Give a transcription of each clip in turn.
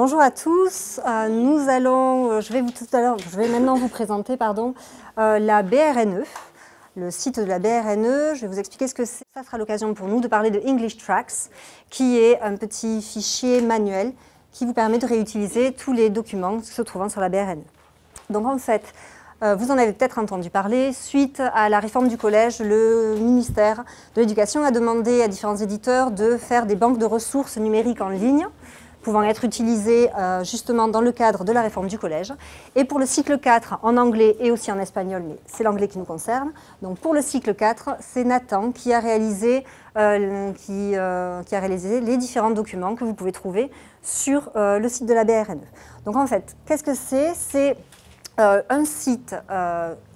Bonjour à tous. Je vais maintenant vous présenter la BRNE, le site de la BRNE. Je vais vous expliquer ce que c'est. Ça sera l'occasion pour nous de parler de English Tracks, qui est un petit fichier manuel qui vous permet de réutiliser tous les documents se trouvant sur la BRNE. Donc en fait, vous en avez peut-être entendu parler, suite à la réforme du collège, le ministère de l'Éducation a demandé à différents éditeurs de faire des banques de ressources numériques en ligne, pouvant être utilisées justement dans le cadre de la réforme du collège. Et pour le cycle 4, en anglais et aussi en espagnol, mais c'est l'anglais qui nous concerne, donc pour le cycle 4, c'est Nathan qui a réalisé les différents documents que vous pouvez trouver sur le site de la BRNE. Donc en fait, qu'est-ce que c'est? C'est un site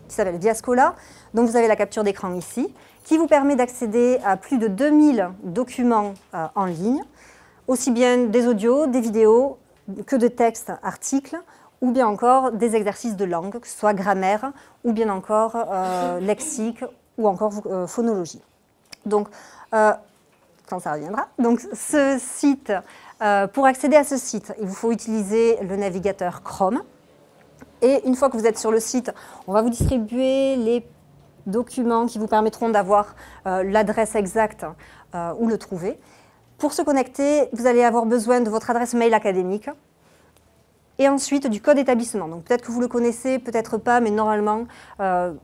qui s'appelle Viascola, dont vous avez la capture d'écran ici, qui vous permet d'accéder à plus de 2000 documents en ligne, aussi bien des audios, des vidéos, que de textes, articles, ou bien encore des exercices de langue, que ce soit grammaire, ou bien encore lexique, ou encore phonologie. Donc, quand ça reviendra. Donc, ce site, pour accéder à ce site, il vous faut utiliser le navigateur Chrome. Et une fois que vous êtes sur le site, on va vous distribuer les documents qui vous permettront d'avoir l'adresse exacte où le trouver. Pour se connecter, vous allez avoir besoin de votre adresse mail académique et ensuite du code établissement. Donc peut-être que vous le connaissez, peut-être pas, mais normalement,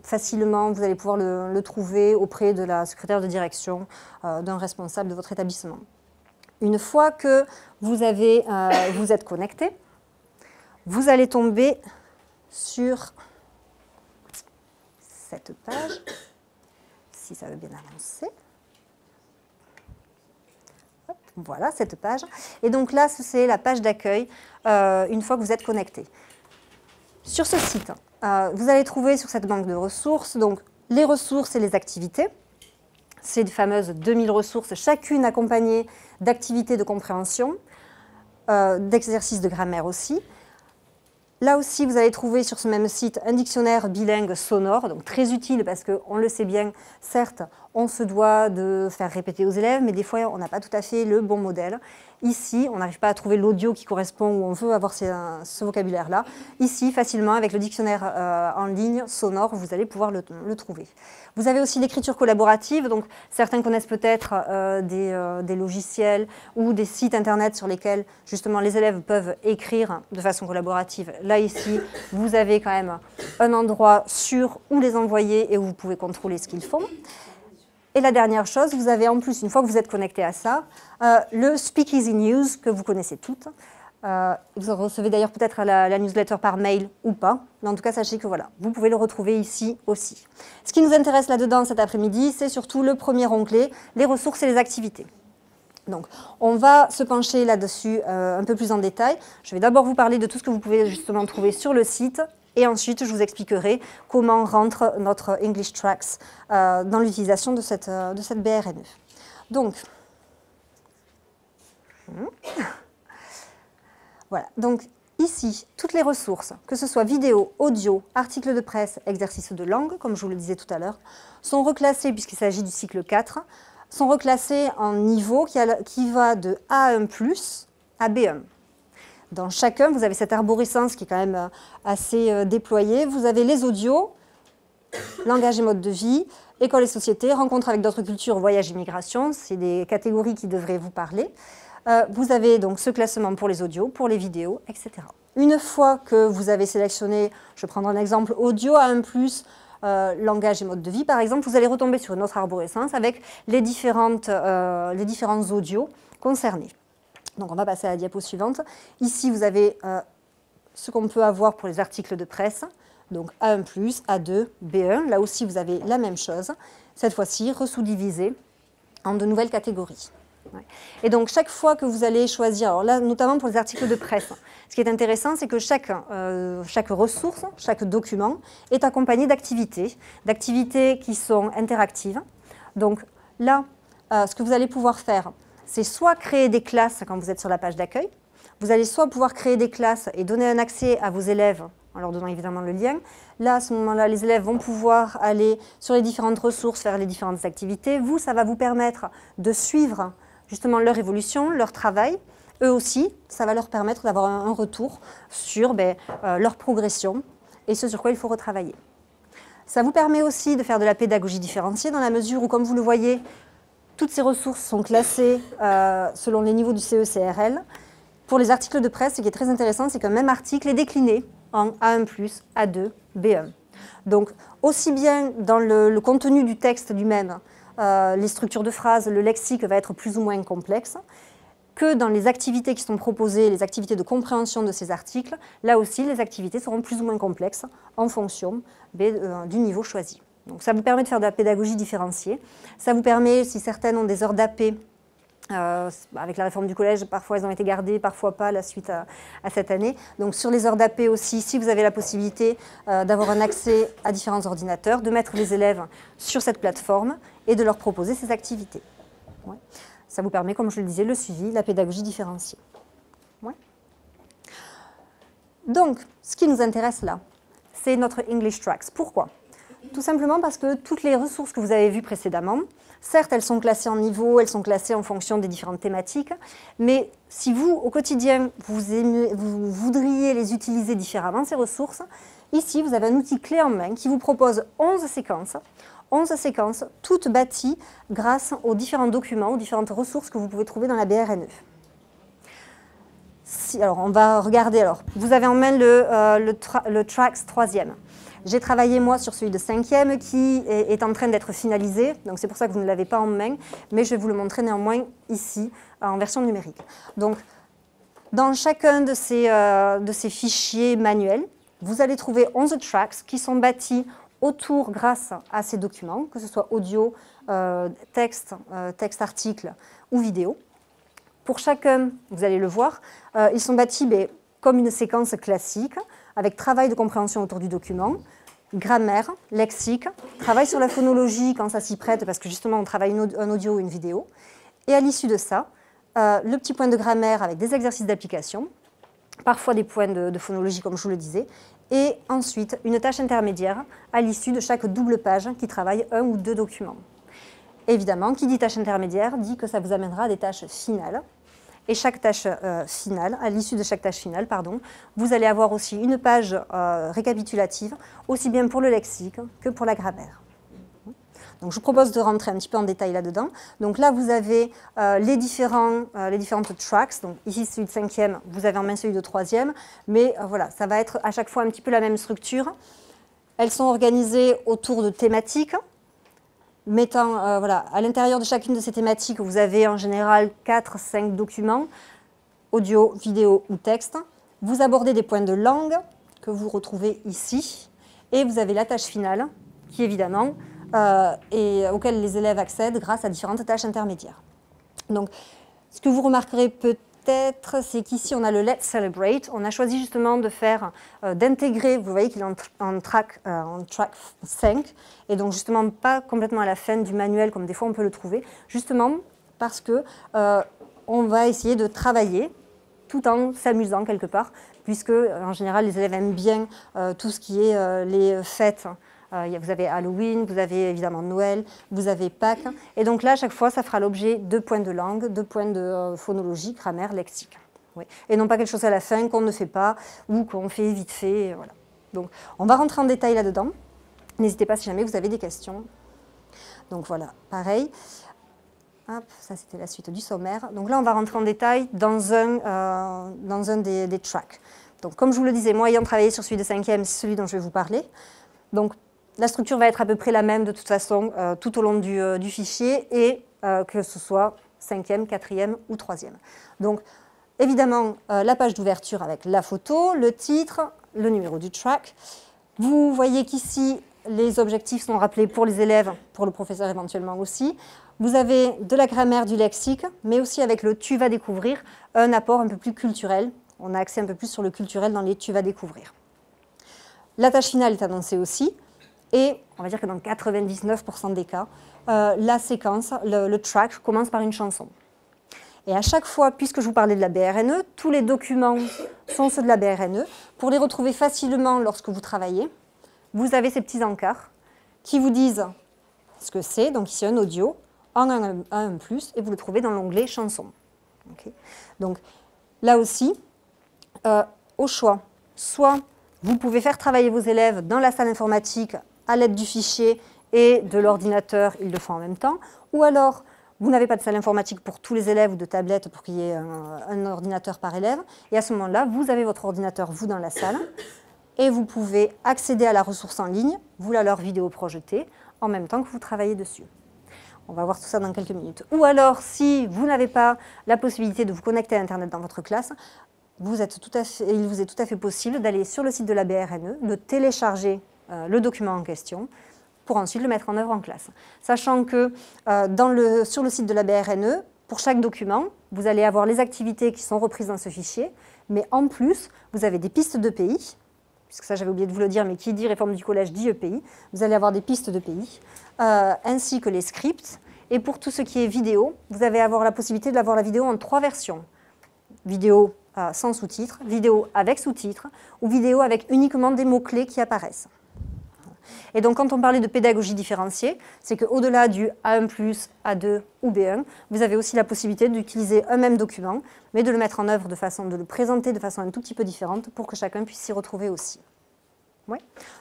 facilement, vous allez pouvoir le trouver auprès de la secrétaire de direction, d'un responsable de votre établissement. Une fois que vous êtes connecté, vous allez tomber sur cette page, si ça veut bien avancer. Hop, voilà cette page. Et donc là, c'est la page d'accueil une fois que vous êtes connecté. Sur ce site, vous allez trouver sur cette banque de ressources donc, les ressources et les activités. Ces fameuses 2000 ressources, chacune accompagnée d'activités de compréhension, d'exercices de grammaire aussi. Là aussi, vous allez trouver sur ce même site un dictionnaire bilingue sonore, donc très utile parce qu'on le sait bien, certes, on se doit de faire répéter aux élèves, mais des fois, on n'a pas tout à fait le bon modèle. Ici, on n'arrive pas à trouver l'audio qui correspond où on veut avoir ce vocabulaire-là. Ici, facilement, avec le dictionnaire en ligne sonore, vous allez pouvoir le trouver. Vous avez aussi l'écriture collaborative, donc certains connaissent peut-être des logiciels ou des sites internet sur lesquels justement les élèves peuvent écrire de façon collaborative. Là ici, vous avez quand même un endroit sûr où les envoyer et où vous pouvez contrôler ce qu'ils font. Et la dernière chose, vous avez en plus, une fois que vous êtes connecté à ça, le Speakeasy News que vous connaissez toutes. Vous recevez d'ailleurs peut-être la newsletter par mail ou pas, mais en tout cas, sachez que voilà, vous pouvez le retrouver ici aussi. Ce qui nous intéresse là-dedans cet après-midi, c'est surtout le premier onglet, les ressources et les activités. Donc, on va se pencher là-dessus un peu plus en détail. Je vais d'abord vous parler de tout ce que vous pouvez justement trouver sur le site, et ensuite, je vous expliquerai comment rentre notre English Tracks dans l'utilisation de cette BRNE. Donc, voilà. Donc, ici, toutes les ressources, que ce soit vidéo, audio, articles de presse, exercices de langue, comme je vous le disais tout à l'heure, sont reclassées, puisqu'il s'agit du cycle 4, sont reclassées en niveau qui va de A1+, à B1. Dans chacun, vous avez cette arborescence qui est quand même assez déployée. Vous avez les audios, langage et mode de vie, école et société, rencontre avec d'autres cultures, voyage et migration. C'est des catégories qui devraient vous parler. Vous avez donc ce classement pour les audios, pour les vidéos, etc. Une fois que vous avez sélectionné, je vais prendre un exemple, audio A1+, langage et mode de vie, par exemple, vous allez retomber sur une autre arborescence avec les différents audios concernés. Donc on va passer à la diapo suivante. Ici, vous avez ce qu'on peut avoir pour les articles de presse. Donc A1+, A2, B1. Là aussi, vous avez la même chose. Cette fois-ci, ressous-divisé en de nouvelles catégories. Et donc, chaque fois que vous allez choisir, alors là, notamment pour les articles de presse, ce qui est intéressant, c'est que chaque ressource, chaque document est accompagné d'activités qui sont interactives. Donc là, ce que vous allez pouvoir faire, c'est soit créer des classes quand vous êtes sur la page d'accueil. Vous allez soit pouvoir créer des classes et donner un accès à vos élèves, en leur donnant évidemment le lien. Là, à ce moment-là, les élèves vont pouvoir aller sur les différentes ressources, faire les différentes activités. Vous, ça va vous permettre de suivre justement leur évolution, leur travail, eux aussi, ça va leur permettre d'avoir un retour sur leur progression et ce sur quoi il faut retravailler. Ça vous permet aussi de faire de la pédagogie différenciée dans la mesure où, comme vous le voyez, toutes ces ressources sont classées selon les niveaux du CE-CRL. Pour les articles de presse, ce qui est très intéressant, c'est qu'un même article est décliné en A1+, A2, B1. Donc, aussi bien dans le contenu du texte lui-même, les structures de phrases, le lexique va être plus ou moins complexe, que dans les activités qui sont proposées, les activités de compréhension de ces articles, là aussi, les activités seront plus ou moins complexes en fonction du niveau choisi. Donc, ça vous permet de faire de la pédagogie différenciée. Ça vous permet, si certaines ont des heures d'AP, avec la réforme du collège, parfois elles ont été gardées, parfois pas, la suite à cette année. Donc sur les heures d'AP aussi, si vous avez la possibilité d'avoir un accès à différents ordinateurs, de mettre les élèves sur cette plateforme et de leur proposer ces activités. Ouais. Ça vous permet, comme je le disais, le suivi, la pédagogie différenciée. Ouais. Donc, ce qui nous intéresse là, c'est notre English Tracks. Pourquoi ? Tout simplement parce que toutes les ressources que vous avez vues précédemment, certes, elles sont classées en niveau, elles sont classées en fonction des différentes thématiques, mais si vous, au quotidien, vous voudriez les utiliser différemment, ces ressources, ici, vous avez un outil clé en main qui vous propose 11 séquences, toutes bâties grâce aux différents documents, aux différentes ressources que vous pouvez trouver dans la BRNE. Alors, on va regarder. Alors, vous avez en main le Tracks 3e. J'ai travaillé, moi, sur celui de 5e qui est en train d'être finalisé. Donc, c'est pour ça que vous ne l'avez pas en main. Mais je vais vous le montrer néanmoins ici, en version numérique. Donc, dans chacun de ces fichiers manuels, vous allez trouver 11 tracks qui sont bâtis autour grâce à ces documents, que ce soit audio, texte, article ou vidéo. Pour chacun, vous allez le voir, ils sont bâtis comme une séquence classique, avec travail de compréhension autour du document, grammaire, lexique, travail sur la phonologie quand ça s'y prête, parce que justement on travaille un audio ou une vidéo. Et à l'issue de ça, le petit point de grammaire avec des exercices d'application, parfois des points de phonologie comme je vous le disais, et ensuite une tâche intermédiaire à l'issue de chaque double page qui travaille un ou deux documents. Évidemment, qui dit tâche intermédiaire dit que ça vous amènera à des tâches finales. Et chaque tâche finale, à l'issue de chaque tâche finale, vous allez avoir aussi une page récapitulative, aussi bien pour le lexique que pour la grammaire. Donc, je vous propose de rentrer un petit peu en détail là-dedans. Donc là, vous avez les différentes tracks. Donc ici, celui de 5e, vous avez en main celui de 3e. Mais voilà, ça va être à chaque fois un petit peu la même structure. Elles sont organisées autour de thématiques. Mettant, à l'intérieur de chacune de ces thématiques, vous avez en général 4-5 documents, audio, vidéo ou texte. Vous abordez des points de langue que vous retrouvez ici. Et vous avez la tâche finale, qui évidemment, auquel les élèves accèdent grâce à différentes tâches intermédiaires. Donc, ce que vous remarquerez peut-être, c'est qu'ici, on a le Let's Celebrate. On a choisi justement de faire, d'intégrer, vous voyez qu'il est en track 5, et donc justement pas complètement à la fin du manuel, comme des fois on peut le trouver, justement parce que on va essayer de travailler tout en s'amusant quelque part, puisque en général les élèves aiment bien tout ce qui est les fêtes. Vous avez Halloween, vous avez évidemment Noël, vous avez Pâques. Et donc là, à chaque fois, ça fera l'objet de points de langue, de points de phonologie, grammaire, lexique. Oui. Et non pas quelque chose à la fin qu'on ne fait pas ou qu'on fait vite fait. Voilà. Donc, on va rentrer en détail là-dedans. N'hésitez pas si jamais vous avez des questions. Donc voilà, pareil. Hop, ça, c'était la suite du sommaire. Donc là, on va rentrer en détail dans un des tracks. Donc, comme je vous le disais, moi, ayant travaillé sur celui de 5e, c'est celui dont je vais vous parler. Donc, la structure va être à peu près la même de toute façon tout au long du fichier et que ce soit 5e, 4e ou 3e. Donc, évidemment, la page d'ouverture avec la photo, le titre, le numéro du track. Vous voyez qu'ici, les objectifs sont rappelés pour les élèves, pour le professeur éventuellement aussi. Vous avez de la grammaire, du lexique, mais aussi avec le « tu vas découvrir », un apport un peu plus culturel. On a accès un peu plus sur le culturel dans les « tu vas découvrir ». La tâche finale est annoncée aussi. Et on va dire que dans 99% des cas, la séquence, le track, commence par une chanson. Et à chaque fois, puisque je vous parlais de la BRNE, tous les documents sont ceux de la BRNE. Pour les retrouver facilement lorsque vous travaillez, vous avez ces petits encarts qui vous disent ce que c'est. Donc ici, un audio, en un plus, et vous le trouvez dans l'onglet « Chansons ». Okay. Donc là aussi, au choix. Soit vous pouvez faire travailler vos élèves dans la salle informatique à l'aide du fichier et de l'ordinateur, ils le font en même temps, ou alors vous n'avez pas de salle informatique pour tous les élèves ou de tablette pour qu'il y ait un ordinateur par élève, et à ce moment-là, vous avez votre ordinateur, vous, dans la salle, et vous pouvez accéder à la ressource en ligne, vous la leur vidéo projetée, en même temps que vous travaillez dessus. On va voir tout ça dans quelques minutes. Ou alors, si vous n'avez pas la possibilité de vous connecter à Internet dans votre classe, il vous est tout à fait possible d'aller sur le site de la BRNE, de télécharger le document en question, pour ensuite le mettre en œuvre en classe. Sachant que sur le site de la BRNE, pour chaque document, vous allez avoir les activités qui sont reprises dans ce fichier, mais en plus, vous avez des pistes de pays, puisque ça j'avais oublié de vous le dire, mais qui dit réforme du collège dit EPI, vous allez avoir des pistes de pays, ainsi que les scripts. Et pour tout ce qui est vidéo, vous allez avoir la possibilité d'avoir la vidéo en 3 versions. Vidéo sans sous-titres, vidéo avec sous-titres, ou vidéo avec uniquement des mots-clés qui apparaissent. Et donc quand on parlait de pédagogie différenciée, c'est qu'au-delà du A1+, A2 ou B1, vous avez aussi la possibilité d'utiliser un même document, mais de le mettre en œuvre de le présenter de façon un tout petit peu différente pour que chacun puisse s'y retrouver aussi. Ouais.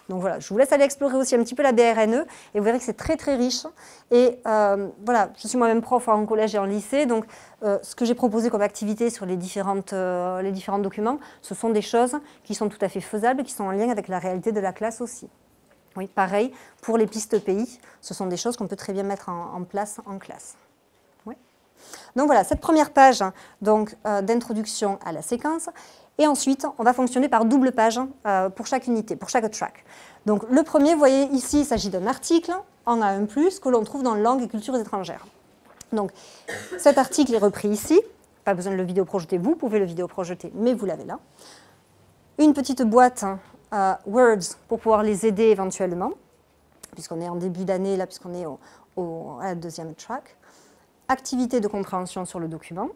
Donc voilà, je vous laisse aller explorer aussi un petit peu la BRNE et vous verrez que c'est très très riche. Et voilà, je suis moi-même prof en collège et en lycée, donc ce que j'ai proposé comme activité sur les différents documents, ce sont des choses qui sont tout à fait faisables, qui sont en lien avec la réalité de la classe aussi. Oui, pareil, pour les pistes pays, ce sont des choses qu'on peut très bien mettre en place en classe. Oui. Donc voilà, cette première page d'introduction à la séquence. Et ensuite, on va fonctionner par double page pour chaque unité, pour chaque track. Donc le premier, vous voyez ici, il s'agit d'un article en A1+, que l'on trouve dans Langues et cultures étrangères. Donc cet article est repris ici. Pas besoin de le vidéoprojeter, vous pouvez le vidéoprojeter, mais vous l'avez là. Une petite boîte Words pour pouvoir les aider éventuellement, puisqu'on est en début d'année, là, puisqu'on est à la deuxième track. Activité de compréhension sur le document.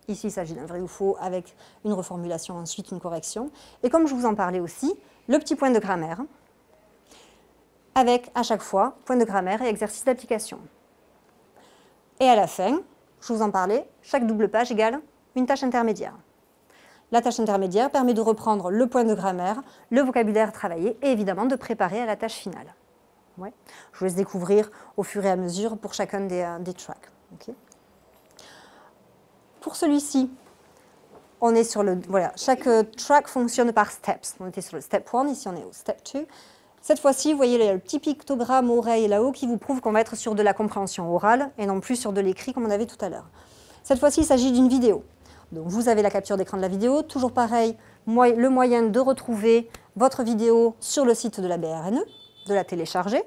Ici, il s'agit d'un vrai ou faux avec une reformulation, ensuite une correction. Et comme je vous en parlais aussi, le petit point de grammaire, avec à chaque fois point de grammaire et exercice d'application. Et à la fin, je vous en parlais, chaque double page égale une tâche intermédiaire. La tâche intermédiaire permet de reprendre le point de grammaire, le vocabulaire travaillé et évidemment de préparer à la tâche finale. Ouais. Je vous laisse découvrir au fur et à mesure pour chacun des tracks. Okay. Pour celui-ci, on est sur le... Voilà, chaque track fonctionne par steps. On était sur le step 1, ici on est au step 2. Cette fois-ci, vous voyez le petit pictogramme oreille là-haut qui vous prouve qu'on va être sur de la compréhension orale et non plus sur de l'écrit comme on avait tout à l'heure. Cette fois-ci, il s'agit d'une vidéo. Donc vous avez la capture d'écran de la vidéo. Toujours pareil, le moyen de retrouver votre vidéo sur le site de la BRNE, de la télécharger.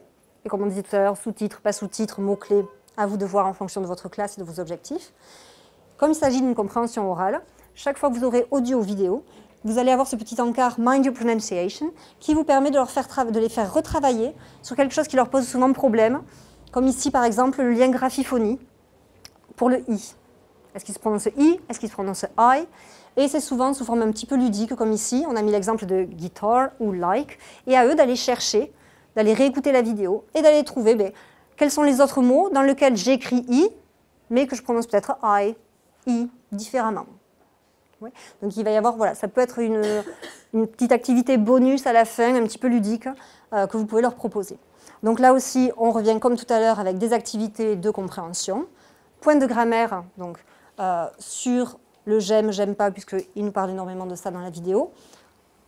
Et comme on disait tout à l'heure, sous-titres, pas sous-titres, mots-clés, à vous de voir en fonction de votre classe et de vos objectifs. Comme il s'agit d'une compréhension orale, chaque fois que vous aurez audio ou vidéo, vous allez avoir ce petit encart Mind Your Pronunciation qui vous permet de les faire retravailler sur quelque chose qui leur pose souvent problème, comme ici par exemple le lien graphiphonie pour le I. Est-ce qu'il se prononce I? Est-ce qu'il se prononce I? Et c'est souvent sous forme un petit peu ludique, comme ici. On a mis l'exemple de guitar ou like, et à eux d'aller chercher, d'aller réécouter la vidéo et d'aller trouver quels sont les autres mots dans lesquels j'écris I, mais que je prononce peut-être I différemment. Oui. Donc il va y avoir, voilà, ça peut être une petite activité bonus à la fin, un petit peu ludique, que vous pouvez leur proposer. Donc là aussi, on revient comme tout à l'heure avec des activités de compréhension. Point de grammaire, donc sur le j'aime, j'aime pas, puisqu'il nous parle énormément de ça dans la vidéo.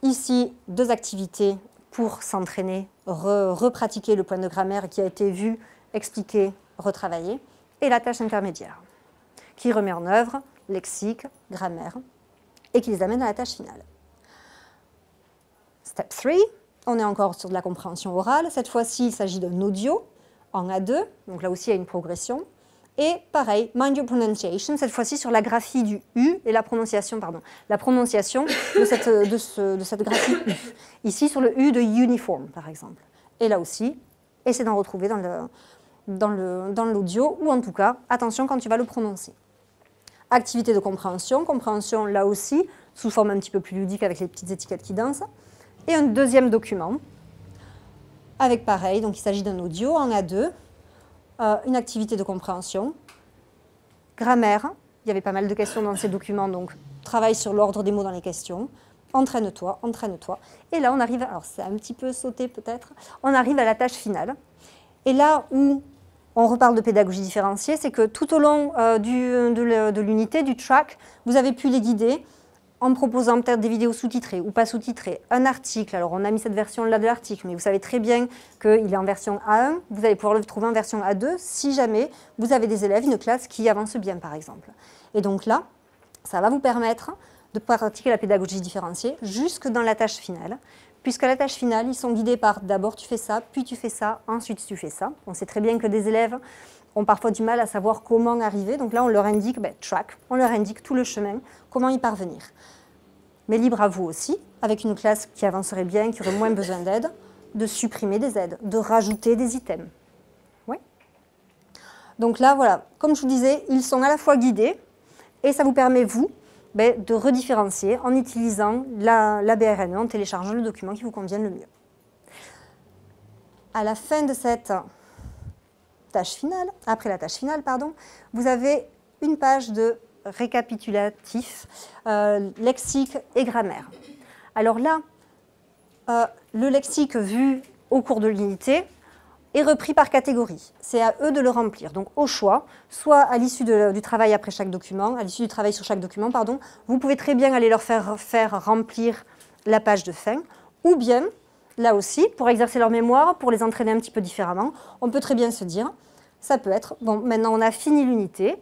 Ici, 2 activités pour s'entraîner, repratiquer le point de grammaire qui a été vu, expliqué, retravaillé. Et la tâche intermédiaire, qui remet en œuvre lexique, grammaire, et qui les amène à la tâche finale. Step 3, on est encore sur de la compréhension orale. Cette fois-ci, il s'agit d'un audio en A2, donc là aussi il y a une progression. Et pareil, Mind Your Pronunciation, cette fois-ci sur la graphie du U et la prononciation de cette graphie U. Ici sur le U de uniform, par exemple. Et là aussi, essayez d'en retrouver dans l'audio, ou en tout cas, attention quand tu vas le prononcer. Activité de compréhension là aussi, sous forme un petit peu plus ludique avec les petites étiquettes qui dansent. Et un deuxième document, avec pareil, donc il s'agit d'un audio en A2, une activité de compréhension, grammaire, il y avait pas mal de questions dans ces documents, donc travaille sur l'ordre des mots dans les questions. Entraîne-toi, entraîne-toi. Et là, on arrive, alors c'est un petit peu sauté peut-être, on arrive à la tâche finale. Et là où on reparle de pédagogie différenciée, c'est que tout au long de l'unité, du track, vous avez pu les guider en proposant peut-être des vidéos sous-titrées ou pas sous-titrées, un article. Alors on a mis cette version-là de l'article, mais vous savez très bien qu'il est en version A1, vous allez pouvoir le trouver en version A2 si jamais vous avez des élèves, une classe qui avance bien par exemple. Et donc là, ça va vous permettre de pratiquer la pédagogie différenciée jusque dans la tâche finale, puisqu'à la tâche finale, ils sont guidés par d'abord tu fais ça, puis tu fais ça, ensuite tu fais ça. On sait très bien que des élèves ont parfois du mal à savoir comment arriver, donc là on leur indique track, on leur indique tout le chemin, comment y parvenir. Mais libre à vous aussi, avec une classe qui avancerait bien, qui aurait moins besoin d'aide, de supprimer des aides, de rajouter des items. Oui. Donc là, voilà, comme je vous disais, ils sont à la fois guidés, et ça vous permet, vous, de redifférencier en utilisant la BRNE, en téléchargeant le document qui vous convienne le mieux. À la fin de cette tâche finale, après la tâche finale, pardon, vous avez une page de récapitulatif, lexique et grammaire. Alors là, le lexique vu au cours de l'unité est repris par catégorie. C'est à eux de le remplir. Donc au choix, soit à l'issue du travail après chaque document, à l'issue du travail sur chaque document, pardon, vous pouvez très bien aller leur faire remplir la page de fin, ou bien, là aussi, pour exercer leur mémoire, pour les entraîner un petit peu différemment, on peut très bien se dire, ça peut être, bon, maintenant on a fini l'unité,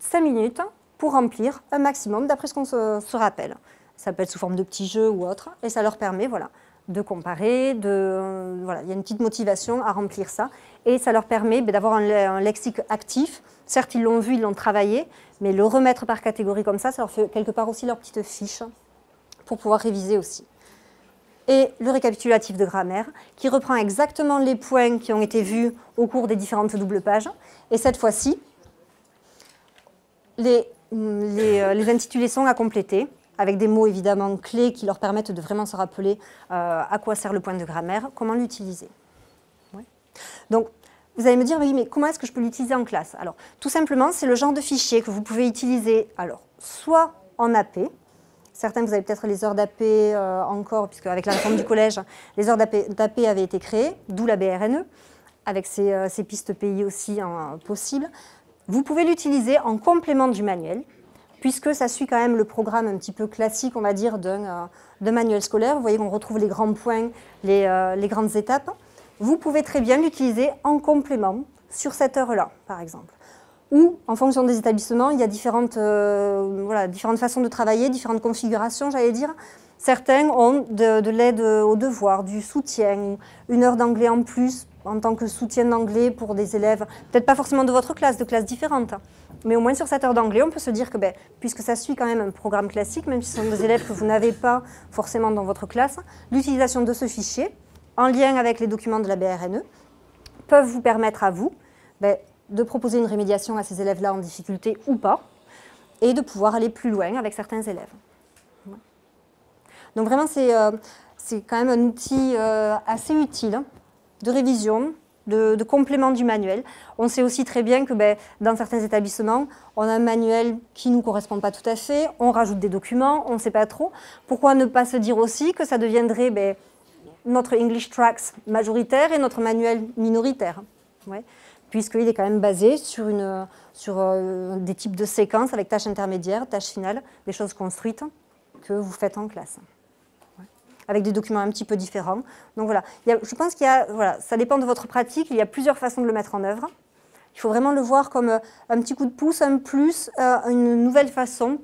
5 minutes pour remplir un maximum d'après ce qu'on se rappelle. Ça peut être sous forme de petits jeux ou autre, et ça leur permet, voilà, de comparer, voilà, il y a une petite motivation à remplir ça, et ça leur permet d'avoir un lexique actif. Certes, ils l'ont vu, ils l'ont travaillé, mais le remettre par catégorie comme ça leur fait quelque part aussi leur petite fiche pour pouvoir réviser aussi. Et le récapitulatif de grammaire, qui reprend exactement les points qui ont été vus au cours des différentes doubles pages, et cette fois-ci, les intitulés sont à compléter, avec des mots évidemment clés qui leur permettent de vraiment se rappeler à quoi sert le point de grammaire, comment l'utiliser. Ouais. Donc, vous allez me dire, oui, mais comment est-ce que je peux l'utiliser en classe? Alors, tout simplement, c'est le genre de fichier que vous pouvez utiliser, alors, soit en AP, certains, vous avez peut-être les heures d'AP encore, puisque avec la réforme du collège, les heures d'AP avaient été créées, d'où la BRNE, avec ces pistes pays aussi possibles. Vous pouvez l'utiliser en complément du manuel, puisque ça suit quand même le programme un petit peu classique, on va dire, d'un manuel scolaire. Vous voyez qu'on retrouve les grands points, les grandes étapes. Vous pouvez très bien l'utiliser en complément sur cette heure-là, par exemple. Ou, en fonction des établissements, il y a différentes façons de travailler, différentes configurations, j'allais dire. Certains ont de l'aide aux devoirs, du soutien, une heure d'anglais en plus, en tant que soutien d'anglais pour des élèves, peut-être pas forcément de votre classe, de classes différentes. Mais au moins sur cette heure d'anglais, on peut se dire que, puisque ça suit quand même un programme classique, même si ce sont des élèves que vous n'avez pas forcément dans votre classe, l'utilisation de ce fichier, en lien avec les documents de la BRNE, peuvent vous permettre à vous de proposer une rémédiation à ces élèves-là en difficulté ou pas, et de pouvoir aller plus loin avec certains élèves. Donc vraiment, c'est quand même un outil assez utile de révision, de complément du manuel. On sait aussi très bien que dans certains établissements, on a un manuel qui ne nous correspond pas tout à fait, on rajoute des documents, on ne sait pas trop. Pourquoi ne pas se dire aussi que ça deviendrait notre English Tracks majoritaire et notre manuel minoritaire, ouais, puisqu'il est quand même basé sur des types de séquences avec tâches intermédiaires, tâches finales, des choses construites que vous faites en classe, ouais, avec des documents un petit peu différents. Donc voilà, je pense qu'il y a, voilà, ça dépend de votre pratique, il y a plusieurs façons de le mettre en œuvre. Il faut vraiment le voir comme un petit coup de pouce, un plus, une nouvelle façon,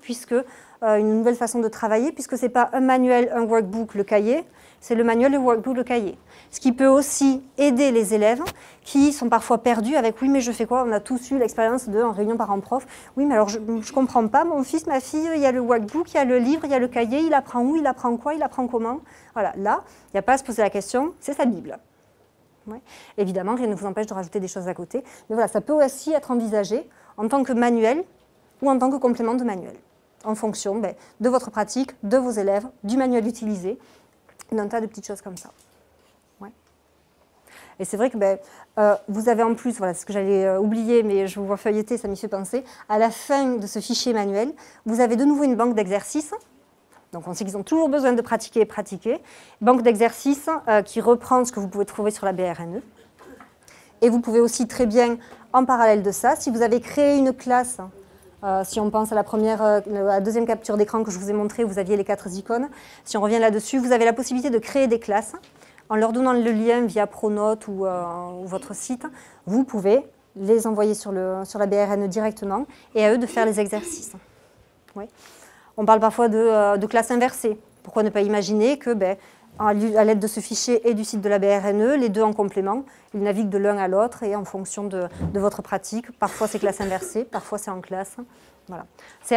une nouvelle façon de travailler, puisque ce n'est pas un manuel, un workbook, le cahier, c'est le manuel, le workbook, le cahier. Ce qui peut aussi aider les élèves qui sont parfois perdus avec « oui, mais je fais quoi ?» On a tous eu l'expérience en réunion parents-prof. « Oui, mais alors je ne comprends pas, mon fils, ma fille, il y a le workbook, il y a le livre, il y a le cahier, il apprend où, il apprend quoi, il apprend comment ?» Voilà, là, il n'y a pas à se poser la question, c'est sa Bible. Ouais. Évidemment, rien ne vous empêche de rajouter des choses à côté. Mais voilà, ça peut aussi être envisagé en tant que manuel ou en tant que complément de manuel, en fonction de votre pratique, de vos élèves, du manuel utilisé, d'un tas de petites choses comme ça. Ouais. Et c'est vrai que vous avez en plus, voilà, ce que j'allais oublier, mais je vous vois feuilleter, ça m'y fait penser, à la fin de ce fichier manuel, vous avez de nouveau une banque d'exercices. Donc on sait qu'ils ont toujours besoin de pratiquer et pratiquer. Banque d'exercices qui reprend ce que vous pouvez trouver sur la BRNE. Et vous pouvez aussi très bien, en parallèle de ça, si vous avez créé une classe, si on pense à la deuxième capture d'écran que je vous ai montrée, vous aviez les 4 icônes. Si on revient là-dessus, vous avez la possibilité de créer des classes. En leur donnant le lien via Pronote ou votre site, vous pouvez les envoyer sur la BRNE directement et à eux de faire les exercices. Oui. On parle parfois de classe inversée. Pourquoi ne pas imaginer que, à l'aide de ce fichier et du site de la BRNE, les deux en complément, ils naviguent de l'un à l'autre et en fonction de votre pratique. Parfois c'est classe inversée, parfois c'est en classe. Voilà. C'est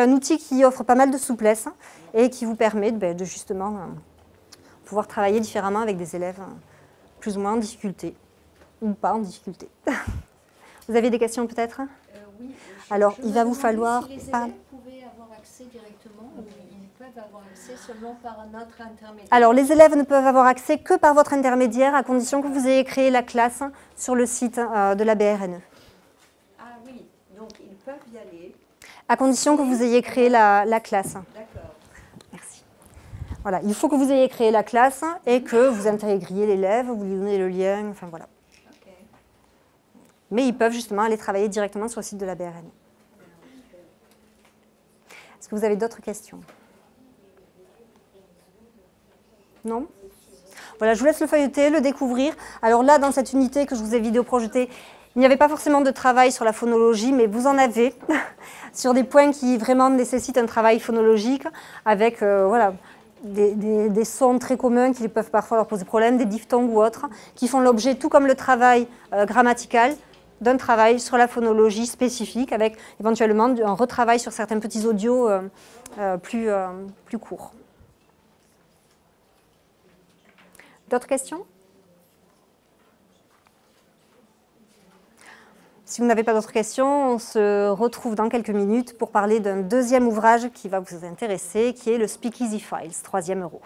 un outil qui offre pas mal de souplesse et qui vous permet de justement pouvoir travailler différemment avec des élèves plus ou moins en difficulté ou pas en difficulté. Vous avez des questions peut-être? Oui. Alors, il va vous falloir... Si les élèves pouvaient avoir accès directement ou ils peuvent avoir accès seulement par notre intermédiaire? Alors, les élèves ne peuvent avoir accès que par votre intermédiaire, à condition que vous ayez créé la classe sur le site de la BRNE. Ah oui, donc ils peuvent y aller. À condition que vous ayez créé la classe. D'accord. Merci. Voilà, il faut que vous ayez créé la classe et que vous intégriez l'élève, vous lui donnez le lien, enfin voilà. Okay. Mais ils peuvent justement aller travailler directement sur le site de la BRNE. Est-ce que vous avez d'autres questions? Non? Voilà, je vous laisse le feuilleter, le découvrir. Alors là, dans cette unité que je vous ai vidéo-projetée, il n'y avait pas forcément de travail sur la phonologie, mais vous en avez sur des points qui vraiment nécessitent un travail phonologique avec voilà, des sons très communs qui peuvent parfois leur poser problème, des diphtongues ou autres, qui font l'objet, tout comme le travail grammatical, d'un travail sur la phonologie spécifique avec éventuellement un retravail sur certains petits audios plus courts. D'autres questions? Si vous n'avez pas d'autres questions, on se retrouve dans quelques minutes pour parler d'un deuxième ouvrage qui va vous intéresser, qui est le Speakeasy Files, 3e euro.